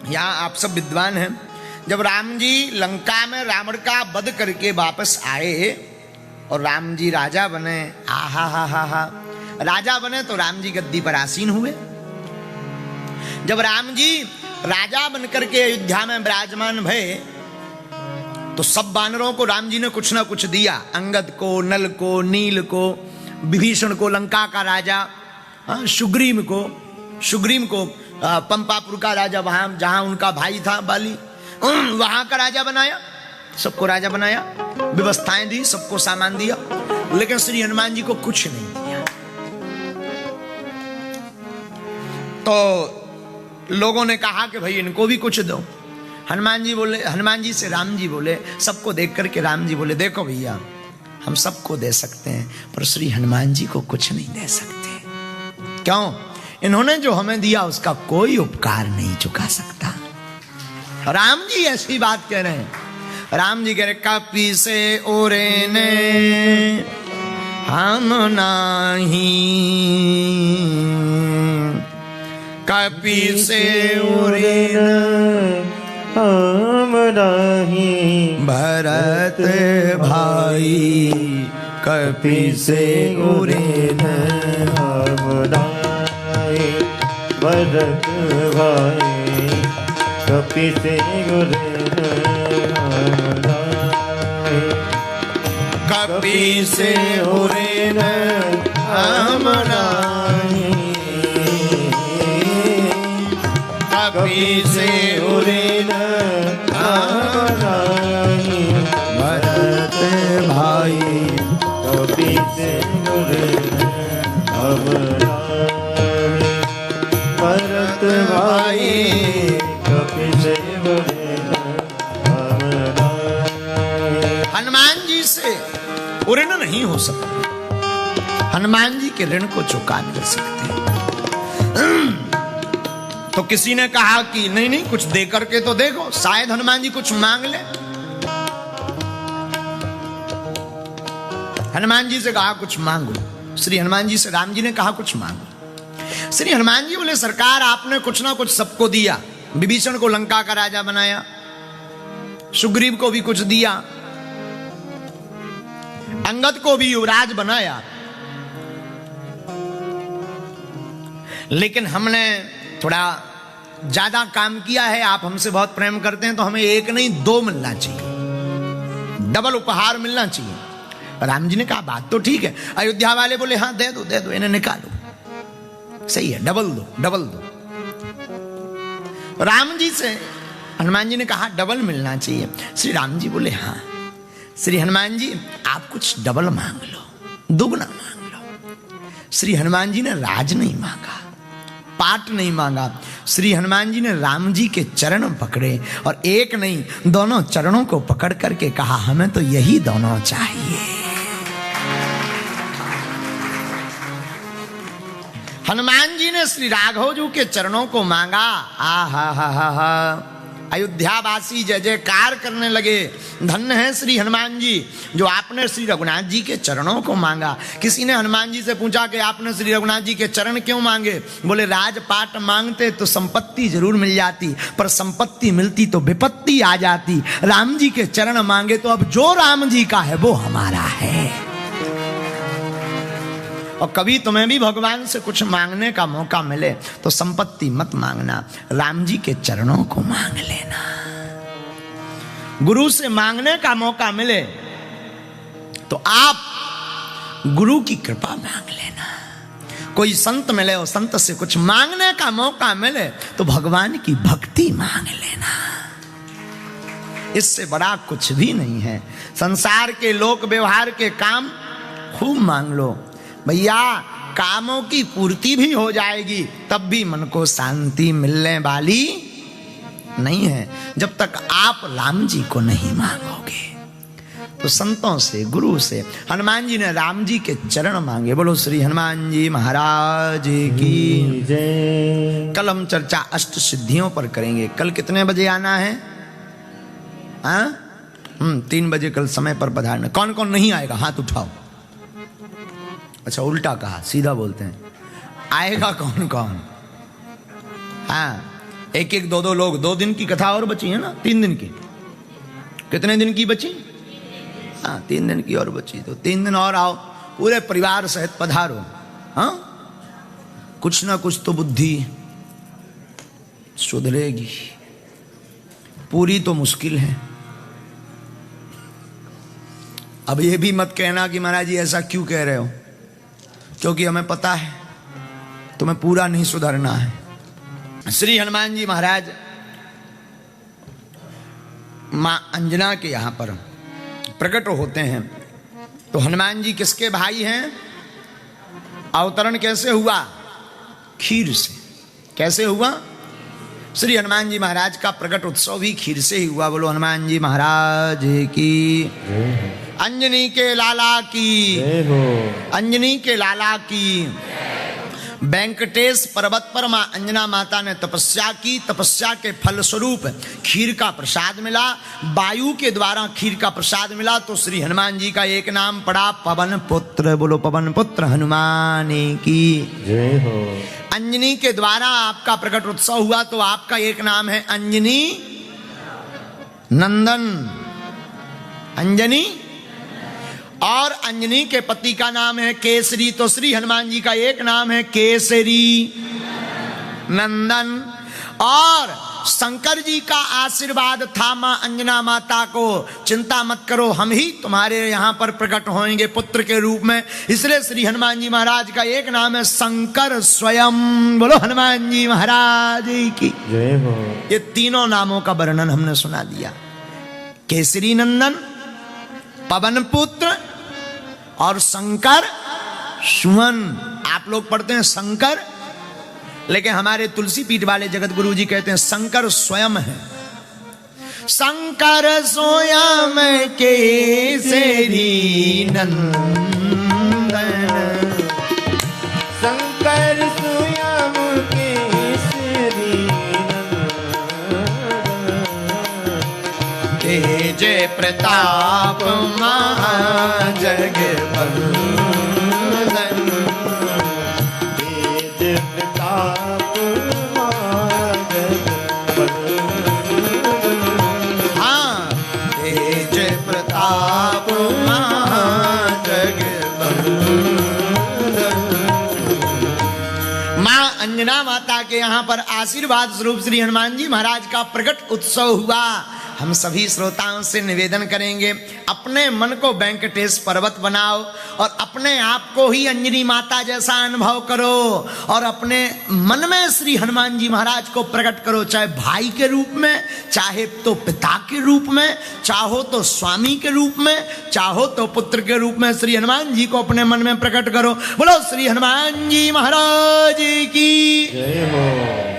यहाँ आप सब विद्वान हैं। जब राम जी लंका में रावण का वध करके वापस आए और राम जी राजा बने, आहा हा हा हा, राजा बने तो राम जी गद्दी पर आसीन हुए। जब राम जी राजा बनकर के अयोध्या में विराजमान भये तो सब वानरों को राम जी ने कुछ ना कुछ दिया। अंगद को, नल को, नील को, विभीषण को लंका का राजा, सुग्रीव को पंपापुर का राजा, वहां जहां उनका भाई था बाली, वहां का राजा बनाया, सबको राजा बनाया, व्यवस्थाएं दी, सबको सामान दिया, लेकिन श्री हनुमान जी को कुछ नहीं दिया। तो लोगों ने कहा कि भाई इनको भी कुछ दो। हनुमान जी से राम जी बोले, सबको देख करके राम जी बोले, देखो भैया हम सबको दे सकते हैं पर श्री हनुमान जी को कुछ नहीं दे सकते। क्यों? इन्होंने जो हमें दिया उसका कोई उपकार नहीं चुका सकता। राम जी ऐसी बात कह रहे हैं। राम जी कह रहे, कपि से ओरे ने हम नाही, कपि से ओरे हम नाही, भरत भाई कपि से ओरे हम नाही, भरत भाई कपि से ओरे हम नाही, कपि से ओरे हम नाही, कपि से ओरे भरत भाई कपि से ओरे हम नाही, भरत भाई कपि से ओरे हम नाही। हनुमान जी से ऋण नहीं हो सकता, हनुमान जी के ऋण को चुका नहीं सकते। तो किसी ने कहा कि नहीं नहीं कुछ दे करके तो देखो, शायद हनुमान जी कुछ मांग ले। हनुमान जी से कहा कुछ मांगो। श्री हनुमान जी से राम जी ने कहा कुछ मांगो। श्री हनुमान जी बोले, सरकार आपने कुछ ना कुछ सबको दिया, विभीषण को लंका का राजा बनाया, सुग्रीव को भी कुछ दिया, अंगद को भी युवराज बनाया, लेकिन हमने थोड़ा ज्यादा काम किया है। आप हमसे बहुत प्रेम करते हैं तो हमें एक नहीं दो मिलना चाहिए, डबल उपहार मिलना चाहिए। राम जी ने कहा बात तो ठीक है। अयोध्या वाले बोले हाँ दे दो, इन्हें निकालो, सही है, डबल दो। राम जी से हनुमान जी ने कहा डबल मिलना चाहिए। श्री राम जी बोले हाँ। श्री हनुमान जी आप कुछ डबल मांग लो, दुगना मांग लो। श्री हनुमान जी ने राज नहीं मांगा, पाट नहीं मांगा। श्री हनुमान जी ने राम जी के चरण पकड़े और एक नहीं दोनों चरणों को पकड़ करके कहा हमें तो यही दोनों चाहिए। हनुमान जी ने श्री राघव जी के चरणों को मांगा। आ हा हा हा हा, अयोध्यावासी जय जयकार करने लगे। धन्य है श्री हनुमान जी जो आपने श्री रघुनाथ जी के चरणों को मांगा। किसी ने हनुमान जी से पूछा कि आपने श्री रघुनाथ जी के चरण क्यों मांगे? बोले राजपाट मांगते तो संपत्ति जरूर मिल जाती, पर संपत्ति मिलती तो विपत्ति आ जाती। राम जी के चरण मांगे तो अब जो राम जी का है वो हमारा है। और कभी तुम्हें भी भगवान से कुछ मांगने का मौका मिले तो संपत्ति मत मांगना, राम जी के चरणों को मांग लेना। गुरु से मांगने का मौका मिले तो आप गुरु की कृपा मांग लेना। कोई संत मिले और संत से कुछ मांगने का मौका मिले तो भगवान की भक्ति मांग लेना। इससे बड़ा कुछ भी नहीं है। संसार के लोक व्यवहार के काम खूब मांग लो भैया, कामों की पूर्ति भी हो जाएगी तब भी मन को शांति मिलने वाली नहीं है जब तक आप राम जी को नहीं मांगोगे। तो संतों से, गुरु से, हनुमान जी ने राम जी के चरण मांगे। बोलो श्री हनुमान जी महाराज की जय। कल हम चर्चा अष्ट सिद्धियों पर करेंगे। कल कितने बजे आना है? 3 बजे कल समय पर पधारना। कौन कौन नहीं आएगा हाथ उठाओ। अच्छा उल्टा कहा, सीधा बोलते हैं। आएगा कौन कौन? हाँ एक एक दो दो लोग, 2 दिन की कथा और बची है ना, 3 दिन की। कितने दिन की बची? हाँ 3 दिन की और बची, तो 3 दिन और आओ, पूरे परिवार सहित पधारो। हाँ कुछ ना कुछ तो बुद्धि सुधरेगी, पूरी तो मुश्किल है। अब ये भी मत कहना कि महाराज जी ऐसा क्यों कह रहे हो, क्योंकि हमें पता है तुम्हें पूरा नहीं सुधरना है। श्री हनुमान जी महाराज मां अंजना के यहां पर प्रकट होते हैं। तो हनुमान जी किसके भाई हैं? अवतरण कैसे हुआ? खीर से। कैसे हुआ? श्री हनुमान जी महाराज का प्रकट उत्सव भी खीर से ही हुआ। बोलो हनुमान जी महाराज की। अंजनी के लाला की, अंजनी के लाला की। वेंकटेश पर्वत पर मां अंजना माता ने तपस्या की, तपस्या के फल स्वरूप खीर का प्रसाद मिला, वायु के द्वारा खीर का प्रसाद मिला। तो श्री हनुमान जी का एक नाम पड़ा पवन पुत्र। बोलो पवन पुत्र हनुमान की जय हो। अंजनी के द्वारा आपका प्रकट उत्सव हुआ, तो आपका एक नाम है अंजनी नंदन। अंजनी, और अंजनी के पति का नाम है केसरी। तो श्री हनुमान जी का एक नाम है केसरी नंदन। और शंकर जी का आशीर्वाद था मां अंजना माता को, चिंता मत करो हम ही तुम्हारे यहां पर प्रकट होंगे पुत्र के रूप में। इसलिए श्री हनुमान जी महाराज का एक नाम है शंकर स्वयं। बोलो हनुमान जी महाराज की जय हो। ये तीनों नामों का वर्णन हमने सुना दिया। केसरी नंदन, पवन पुत्र और शंकर सुमन। आप लोग पढ़ते हैं शंकर, लेकिन हमारे तुलसी पीठ वाले जगत गुरु जी कहते हैं शंकर स्वयं है। शंकर स्वयं केसरी नंदन, शंकर स्वयं केसरी तेज प्रताप महाजगबंदन। तेज प्रताप महाजगबंदन। हाँ तेज प्रताप महाजगबंदन। मां अंजना माता के यहाँ पर आशीर्वाद स्वरूप श्री हनुमान जी महाराज का प्रकट उत्सव हुआ। हम सभी श्रोताओं से निवेदन करेंगे, अपने मन को वेंकटेश पर्वत बनाओ और अपने आप को ही अंजनी माता जैसा अनुभव करो, और अपने मन में श्री हनुमान जी महाराज को प्रकट करो, चाहे भाई के रूप में, चाहे तो पिता के रूप में, चाहो तो स्वामी के रूप में, चाहो तो पुत्र के रूप में। श्री हनुमान जी को अपने मन में प्रकट करो। बोलो श्री हनुमान जी महाराज की जय हो।